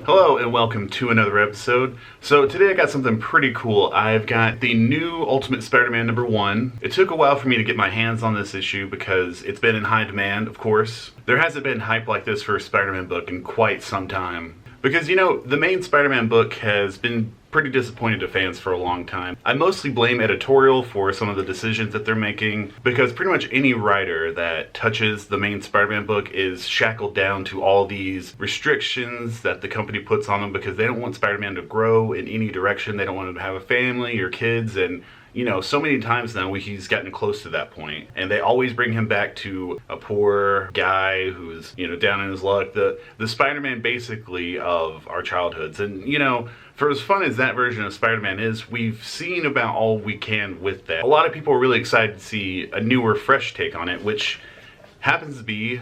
Hello and welcome to another episode. So today I got something pretty cool. I've got the new Ultimate Spider-Man #1. It took a while for me to get my hands on this issue because it's been in high demand, of course. There hasn't been hype like this for a Spider-Man book in quite some time. Because, you know, the main Spider-Man book has been pretty disappointing to fans for a long time. I mostly blame editorial for some of the decisions that they're making, because pretty much any writer that touches the main Spider-Man book is shackled down to all these restrictions that the company puts on them because they don't want Spider-Man to grow in any direction. They don't want him to have a family or kids, and you know, so many times now he's gotten close to that point, and they always bring him back to a poor guy who's, you know, down in his luck. The Spider-Man basically of our childhoods. And, you know, for as fun as that version of Spider-Man is, we've seen about all we can with that. A lot of people are really excited to see a newer, fresh take on it, which happens to be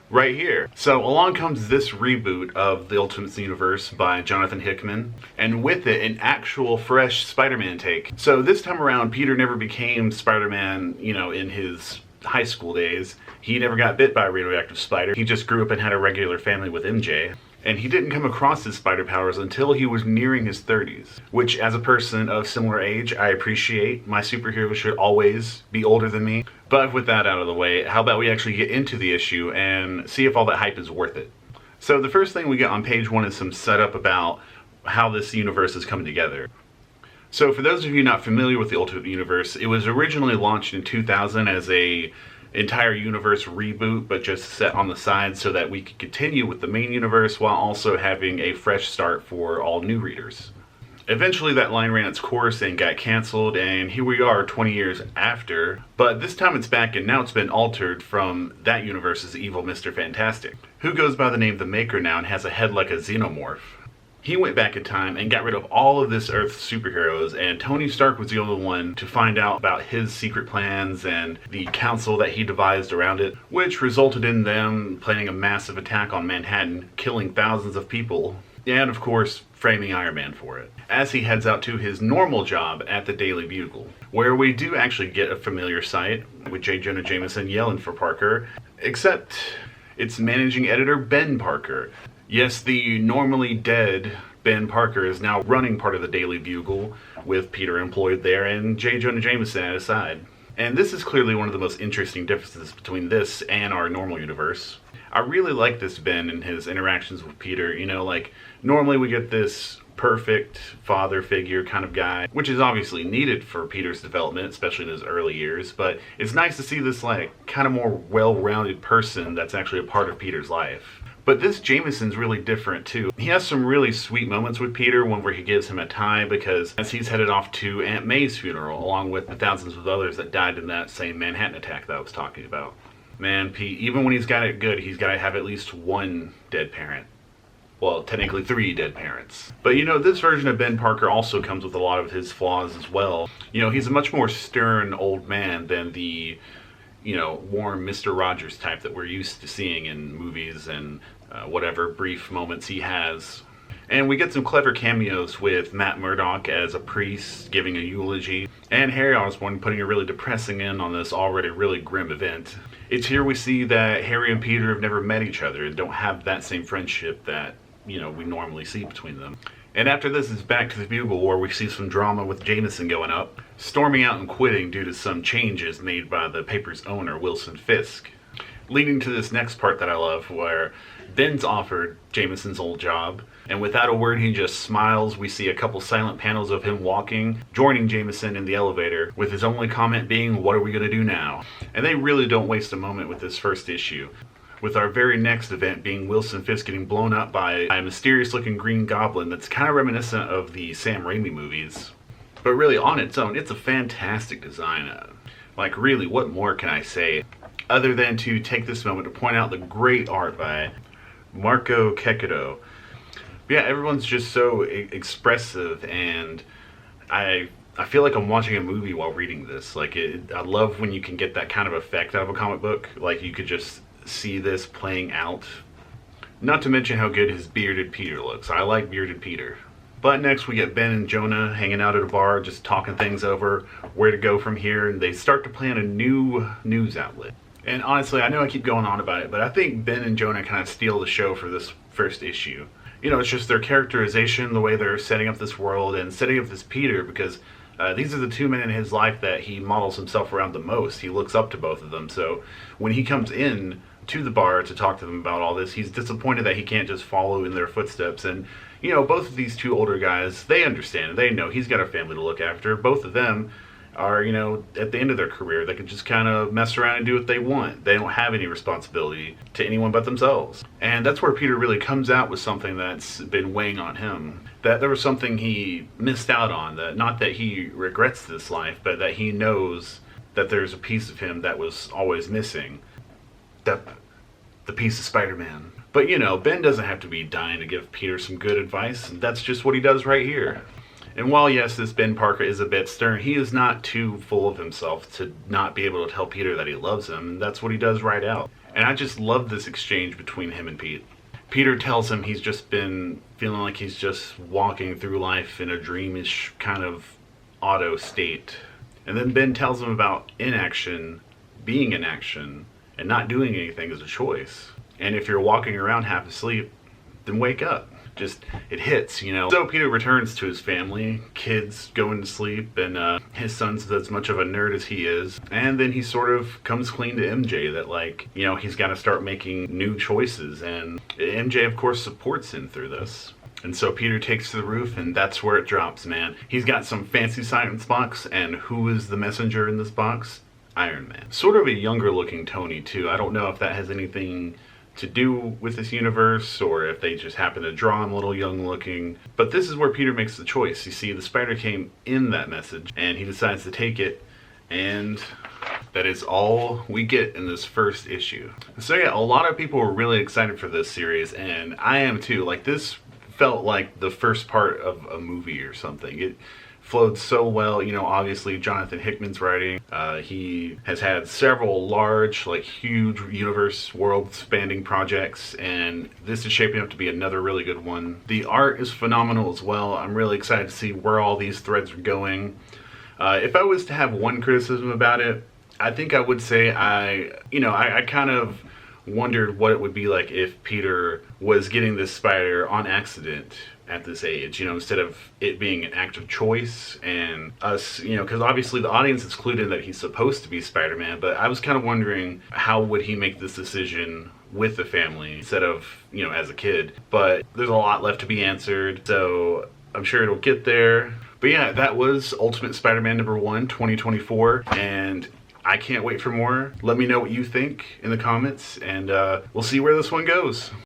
right here. So along comes this reboot of the Ultimate Universe by Jonathan Hickman, and with it an actual fresh Spider-Man take. So this time around, Peter never became Spider-Man, you know, in his high school days. He never got bit by a radioactive spider. He just grew up and had a regular family with MJ. And he didn't come across his spider powers until he was nearing his 30s, which, as a person of similar age, I appreciate. My superhero should always be older than me. But with that out of the way, how about we actually get into the issue and see if all that hype is worth it. So the first thing we get on page 1 is some setup about how this universe is coming together. So for those of you not familiar with the Ultimate Universe, it was originally launched in 2000 as a entire universe reboot, but just set on the side so that we could continue with the main universe while also having a fresh start for all new readers. Eventually that line ran its course and got canceled, and here we are 20 years after, but this time it's back and now it's been altered from that universe's evil Mr. Fantastic, who goes by the name The Maker now and has a head like a xenomorph. He went back in time and got rid of all of this Earth's superheroes, and Tony Stark was the only one to find out about his secret plans and the council that he devised around it, which resulted in them planning a massive attack on Manhattan, killing thousands of people, and of course, framing Iron Man for it, as he heads out to his normal job at the Daily Bugle, where we do actually get a familiar sight with Jonah Jameson yelling for Parker, except it's managing editor Ben Parker. Yes, the normally dead Ben Parker is now running part of the Daily Bugle, with Peter employed there and J. Jonah Jameson at his side. And this is clearly one of the most interesting differences between this and our normal universe. I really like this Ben and his interactions with Peter. You know, like, normally we get this perfect father figure kind of guy, which is obviously needed for Peter's development, especially in his early years, but it's nice to see this, like, kind of more well-rounded person that's actually a part of Peter's life. But this Jameson's really different too. He has some really sweet moments with Peter, one where he gives him a tie because as he's headed off to Aunt May's funeral, along with the thousands of others that died in that same Manhattan attack that I was talking about. Man, Pete, even when he's got it good, he's got to have at least one dead parent. Well, technically 3 dead parents. But you know, this version of Ben Parker also comes with a lot of his flaws as well. You know, he's a much more stern old man than the, you know, warm Mr. Rogers type that we're used to seeing in movies and whatever brief moments he has. And we get some clever cameos with Matt Murdock as a priest giving a eulogy, and Harry Osborn putting a really depressing end on this already really grim event. It's here we see that Harry and Peter have never met each other and don't have that same friendship that, you know, we normally see between them. And after this is back to the Bugle, where we see some drama with Jameson going up, storming out and quitting due to some changes made by the paper's owner, Wilson Fisk. Leading to this next part that I love, where Ben's offered Jameson's old job, and without a word he just smiles. We see a couple silent panels of him walking, joining Jameson in the elevator, with his only comment being, "What are we gonna do now?" And they really don't waste a moment with this first issue, with our very next event being Wilson Fisk getting blown up by a mysterious looking green goblin that's kind of reminiscent of the Sam Raimi movies. But really, on its own, it's a fantastic design. Like, really, what more can I say? Other than to take this moment to point out the great art by Marco Cecchino. Yeah, everyone's just so expressive, and I feel like I'm watching a movie while reading this. Like, I love when you can get that kind of effect out of a comic book. Like, you could just see this playing out. Not to mention how good his bearded Peter looks. I like bearded Peter. But next we get Ben and Jonah hanging out at a bar, just talking things over, where to go from here, and they start to plan a new news outlet. And honestly, I know I keep going on about it, but I think Ben and Jonah kind of steal the show for this first issue. it's just their characterization, the way they're setting up this world and setting up this Peter, because these are the two men in his life that he models himself around the most. He looks up to both of them. So when he comes in to the bar to talk to them about all this, he's disappointed that he can't just follow in their footsteps. And, both of these two older guys, they understand. They know he's got a family to look after. Both of them are, at the end of their career. They can just kind of mess around and do what they want. They don't have any responsibility to anyone but themselves. And that's where Peter really comes out with something that's been weighing on him. That there was something he missed out on. That not that he regrets this life, but that he knows that there's a piece of him that was always missing. The piece of Spider-Man. But, Ben doesn't have to be dying to give Peter some good advice. And that's just what he does right here. And while, yes, this Ben Parker is a bit stern, he is not too full of himself to not be able to tell Peter that he loves him, and that's what he does right out. And I just love this exchange between him and Pete. Peter tells him he's just been feeling like he's just walking through life in a dreamish kind of auto state. And then Ben tells him about inaction, being in action, and not doing anything is a choice. And if you're walking around half asleep, then wake up. Just, it hits, So Peter returns to his family, kids going to sleep, and his son's as much of a nerd as he is. And then he sort of comes clean to MJ that, he's got to start making new choices. And MJ, of course, supports him through this. And so Peter takes to the roof, and that's where it drops, man. He's got some fancy science box, and who is the messenger in this box? Iron Man. Sort of a younger looking Tony, too. I don't know if that has anything to do with this universe, or if they just happen to draw him a little young looking. But this is where Peter makes the choice. You see, the spider came in that message, and he decides to take it, and that is all we get in this first issue. So yeah, a lot of people were really excited for this series, and I am too. Like, this felt like the first part of a movie or something. It flowed so well. Obviously Jonathan Hickman's writing. He has had several large, huge universe world spanning projects, and this is shaping up to be another really good one. The art is phenomenal as well. I'm really excited to see where all these threads are going. If I was to have one criticism about it, I think I would say I kind of wondered what it would be like if Peter was getting this spider on accident at this age, instead of it being an act of choice, and us, because obviously the audience is clued in that he's supposed to be Spider-Man, but I was kind of wondering how would he make this decision with the family instead of, as a kid. But there's a lot left to be answered, so I'm sure it'll get there. But yeah, that was Ultimate Spider-Man #1, 2024, and I can't wait for more. Let me know what you think in the comments, and we'll see where this one goes.